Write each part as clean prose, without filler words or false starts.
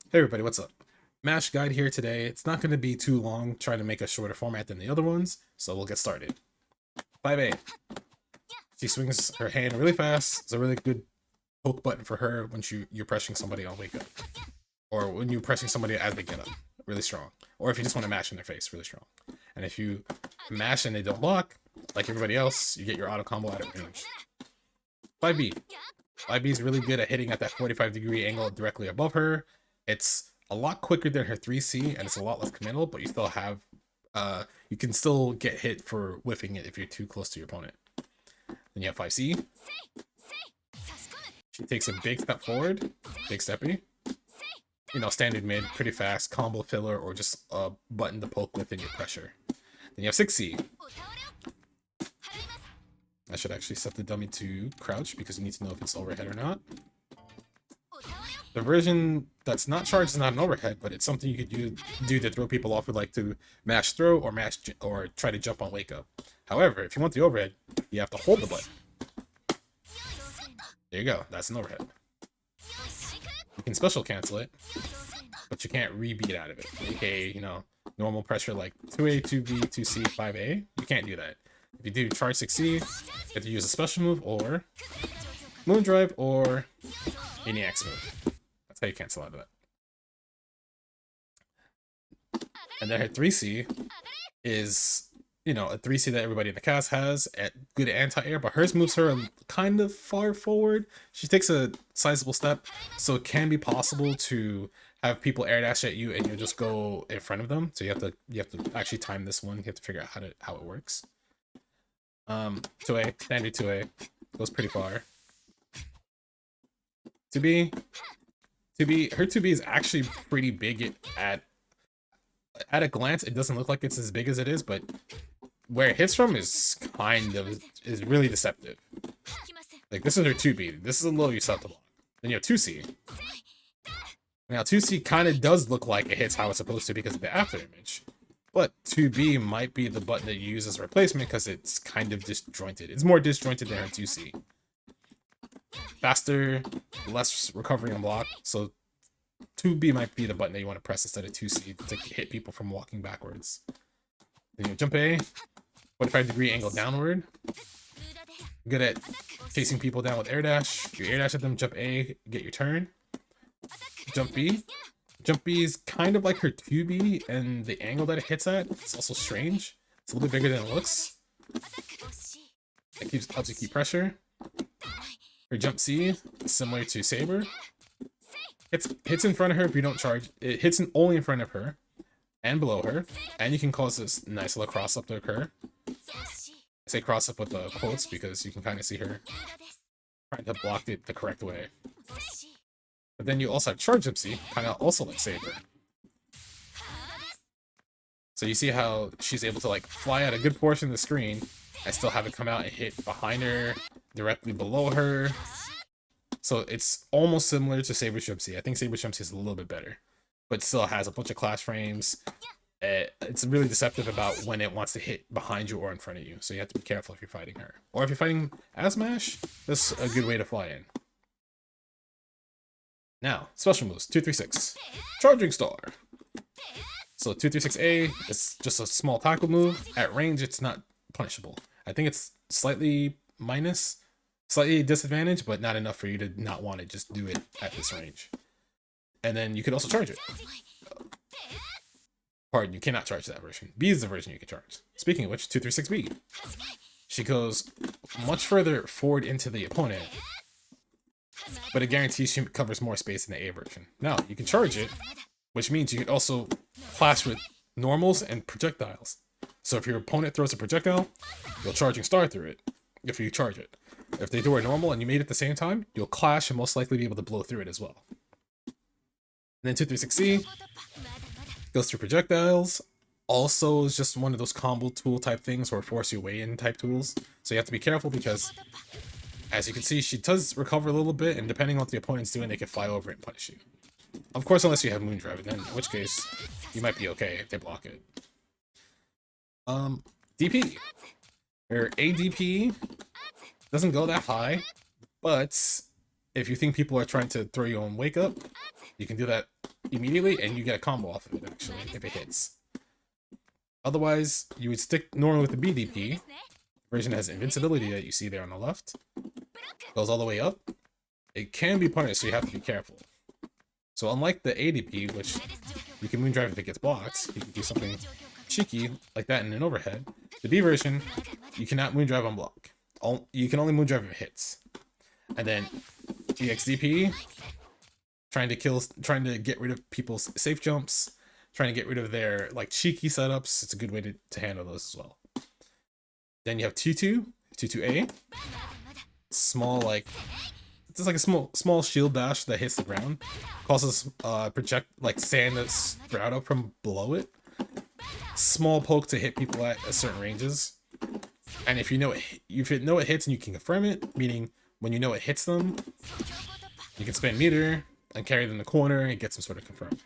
Hey everybody, what's up? Mash guide here today. It's not going to be too long, trying to make a shorter format than the other ones, so we'll get started. 5A. She swings her hand really fast. It's a really good poke button for her when you're pressing somebody on wake up. Or when you're pressing somebody as they get up. Really strong. Or if you just want to mash in their face, really strong. And if you mash and they don't block, like everybody else, you get your auto combo out of range. 5B. 5B is really good at hitting at that 45-degree angle directly above her. It's a lot quicker than her 3C, and it's a lot less committal, but you still have, you can still get hit for whiffing it if you're too close to your opponent. Then you have 5C. She takes a big step forward, big steppy. You know, standard mid, pretty fast, combo filler, or just a button to poke with and get pressure. Then you have 6C. I should actually set the dummy to crouch because you need to know if it's overhead or not. The version that's not charged is not an overhead, but it's something you could do to throw people off with, like to mash throw or mash or try to jump on wake up. However, if you want the overhead, you have to hold the button. There you go. That's an overhead. You can special cancel it, but you can't rebeat out of it. AKA, you know, normal pressure like 2A, 2B, 2C, 5A. You can't do that. If you do charge 6C, you have to use a special move or moon drive or any X move. That's how you cancel out of that. And then her 3C is, you know, a 3C that everybody in the cast has at good anti-air, but hers moves her kind of far forward. She takes a sizable step, so it can be possible to have people air dash at you and you'll just go in front of them. So you have to actually time this one. You have to figure out how it works. 2A, standard 2A, goes pretty far. 2B, her 2B is actually pretty big at a glance. It doesn't look like it's as big as it is, but where it hits from is really deceptive. Like, this is her 2B. This is a little susceptible. Then you have 2C. Now 2C kind of does look like it hits how it's supposed to because of the after image. But 2B might be the button that you use as a replacement because it's kind of disjointed. It's more disjointed than her 2C. Faster, less recovery on block, so 2B might be the button that you want to press instead of 2C to hit people from walking backwards. Then you jump A, 45-degree angle downward. Good at chasing people down with air dash. You air dash at them, jump A, get your turn. Jump B. Jump B is kind of like her 2B, and the angle that it hits at is also strange. It's a little bit bigger than it looks. It helps you keep pressure. Her jump C is similar to Saber. Hits in front of her if you don't charge. It hits only in front of her and below her, and you can cause this nice little cross up to occur. I say cross up with the quotes because you can kind of see her trying to block it the correct way. But then you also have charge jump C, kind of also like Saber. So you see how she's able to like fly out a good portion of the screen and still have it come out and hit behind her, directly below her. So it's almost similar to Saber Jump C. I think Saber Jump C is a little bit better, but still has a bunch of clash frames. It's really deceptive about when it wants to hit behind you or in front of you. So you have to be careful if you're fighting her. Or if you're fighting as Mash, that's a good way to fly in. Now, special moves, 236. Charging Star. So 236A is just a small tackle move. At range, it's not punishable. I think it's slightly disadvantage, but not enough for you to not want to just do it at this range. And then you can also charge it. Pardon, you cannot charge that version. B is the version you can charge. Speaking of which, 236B. She goes much further forward into the opponent, but it guarantees she covers more space in the A version. Now, you can charge it, which means you can also clash with normals and projectiles. So if your opponent throws a projectile, you'll charging star through it if you charge it. If they do a normal and you made it at the same time, you'll clash and most likely be able to blow through it as well. And then 236C goes through projectiles. Also is just one of those combo tool type things or force your way in type tools. So you have to be careful because, as you can see, she does recover a little bit, and depending on what the opponent's doing, they can fly over it and punish you. Of course, unless you have moon drive, then in which case you might be okay if they block it. DP. Her ADP doesn't go that high, but if you think people are trying to throw you on wake up, you can do that immediately, and you get a combo off of it, actually, if it hits. Otherwise, you would stick normally with the BDP. Version has invincibility that you see there on the left. Goes all the way up. It can be punished, so you have to be careful. So unlike the ADP, which you can Moondrive if it gets blocked, you can do something cheeky like that in an overhead. The B version, you cannot Moondrive on block. You can only Moondrive if it hits. And then EXDP, trying to get rid of people's safe jumps, trying to get rid of their like cheeky setups. It's a good way to handle those as well. Then you have T2A, small like it's like a small shield dash that hits the ground, causes project like sand that sprout up from below it. Small poke to hit people at certain ranges, and if you know it hits and you can confirm it, meaning when you know it hits them, you can spam meter and carry them in the corner and get some sort of confirm.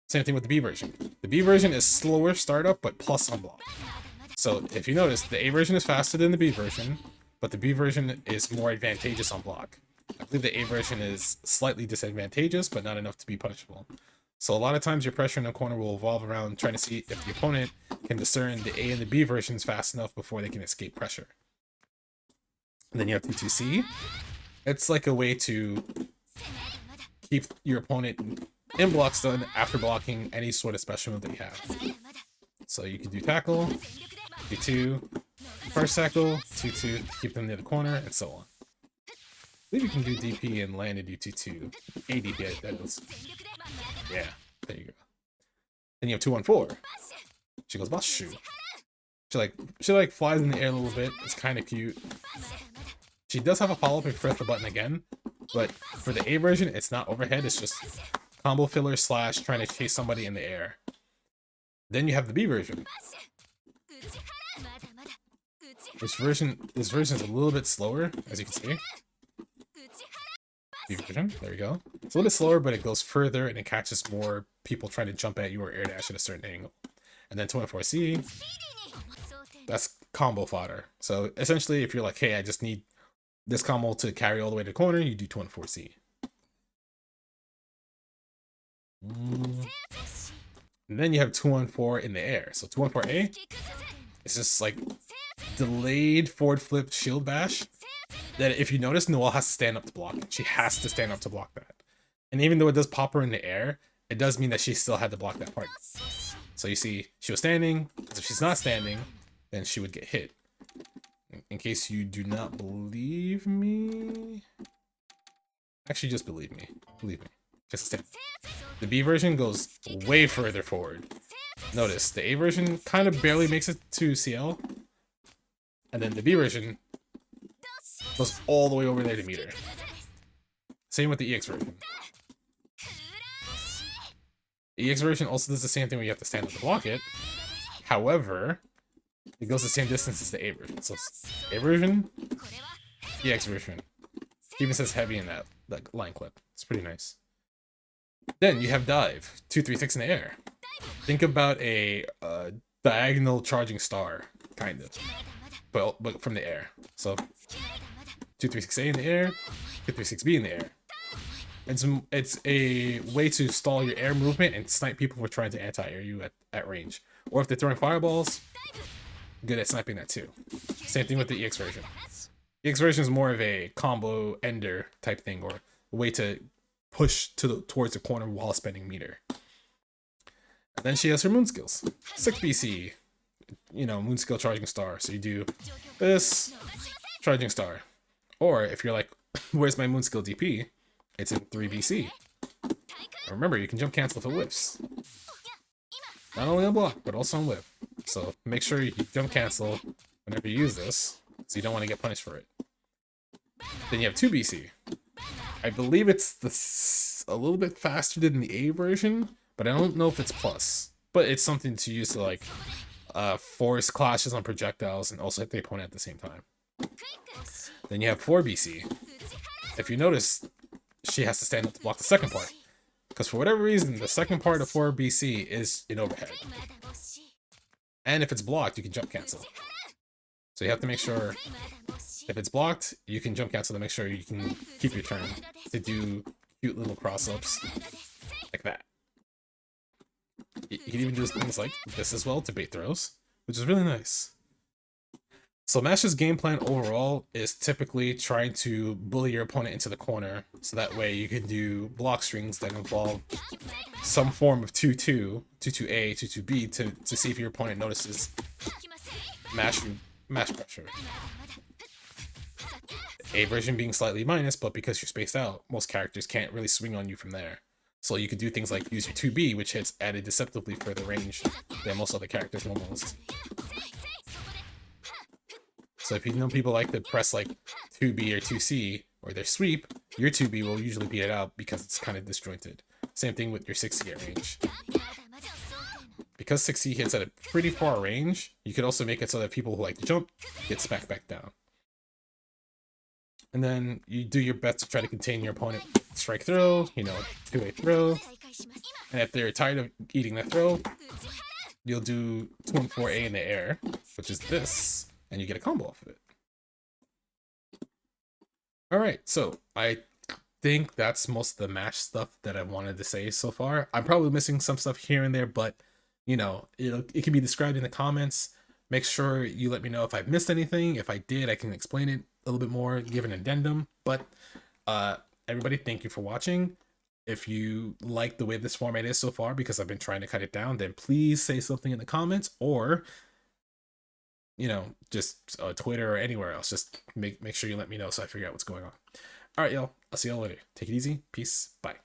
Same thing with the B version. The B version is slower startup, but plus on block. So if you notice, the A version is faster than the B version, but the B version is more advantageous on block. I believe the A version is slightly disadvantageous, but not enough to be punishable. So a lot of times your pressure in the corner will evolve around trying to see if the opponent can discern the A and the B versions fast enough before they can escape pressure. And then you have T2C. It's like a way to keep your opponent in block stun after blocking any sort of special move that you have. So you can do tackle, D2, first tackle, T2, keep them near the corner, and so on. I believe you can do DP and land and do T2. ADP, that is. Yeah, there you go. Then you have 214. She goes Bashu. She like flies in the air a little bit. It's kind of cute. She does have a follow-up if you press the button again, but for the A version, it's not overhead. It's just combo filler / trying to chase somebody in the air. Then you have the B version. This version is a little bit slower, as you can see. B version, there we go. It's a little bit slower, but it goes further and it catches more people trying to jump at you or air dash at a certain angle. And then 24C, that's combo fodder. So essentially, if you're like, hey, I just need this combo to carry all the way to the corner, you do 24C. And then you have 214 in the air. So 214A is just like delayed forward flip shield bash that if you notice, Noelle has to stand up to block it. She has to stand up to block that. And even though it does pop her in the air, it does mean that she still had to block that part. So you see, she was standing, because if she's not standing, then she would get hit. In case you do not believe me... Actually, just believe me. Believe me. Just stand. The B version goes way further forward. Notice, the A version kind of barely makes it to CL. And then the B version goes all the way over there to meter. Same with the EX version. The EX version also does the same thing where you have to stand up to block it. However, it goes the same distance as the A version. So A version, EX version. It even says heavy in that line clip. It's pretty nice. Then you have dive, 236 in the air. Think about a diagonal charging star, kind of, but from the air. So 236A in the air, 236B in the air. It's a way to stall your air movement and snipe people who are trying to anti-air you at range. Or if they're throwing fireballs, good at sniping that too. Same thing with the EX version. EX version is more of a combo ender type thing, or a way to push towards the corner while spending meter. And then she has her moon skills. 6 BC, you know, moon skill charging star. So you do this, charging star. Or if you're like, where's my moon skill DP? It's in 3 BC. And remember, you can jump cancel if it whiffs. Not only on block, but also on whiff. So make sure you jump cancel whenever you use this, so you don't want to get punished for it. Then you have 2 BC. I believe it's a little bit faster than the A version, but I don't know if it's plus. But it's something to use to like force clashes on projectiles and also hit the opponent at the same time. Then you have 4 BC. If you notice, she has to stand up to block the second part. Because for whatever reason, the second part of 4 BC is in overhead. And if it's blocked, you can jump cancel. So you have to make sure, if it's blocked, you can jump cancel to make sure you can keep your turn to do cute little cross-ups. You can even do things like this as well to bait throws, which is really nice. So Mash's game plan overall is typically trying to bully your opponent into the corner, so that way you can do block strings that involve some form of 2-2, 2-2A, 2-2B to see if your opponent notices mash pressure. A version being slightly minus, but because you're spaced out, most characters can't really swing on you from there. So you could do things like use your 2B, which hits at a deceptively further range than most other characters almost. So if you know people like to press like 2B or 2C, or their sweep, your 2B will usually beat it out because it's kind of disjointed. Same thing with your 6C at range. Because 6C hits at a pretty far range, you could also make it so that people who like to jump get smacked back down. And then you do your best to try to contain your opponent. Strike throw, you know, 2-way throw. And if they're tired of eating that throw, you'll do 2 and 4A in the air, which is this, and you get a combo off of it. Alright, so I think that's most of the match stuff that I wanted to say so far. I'm probably missing some stuff here and there, but, you know, it can be described in the comments. Make sure you let me know if I've missed anything. If I did, I can explain it a little bit more, give an addendum. But everybody, thank you for watching. If you like the way this format is so far, because I've been trying to cut it down, then please say something in the comments, or, you know, just Twitter or anywhere else. Just make sure you let me know so I figure out what's going on. All right, y'all. I'll see y'all later. Take it easy. Peace. Bye.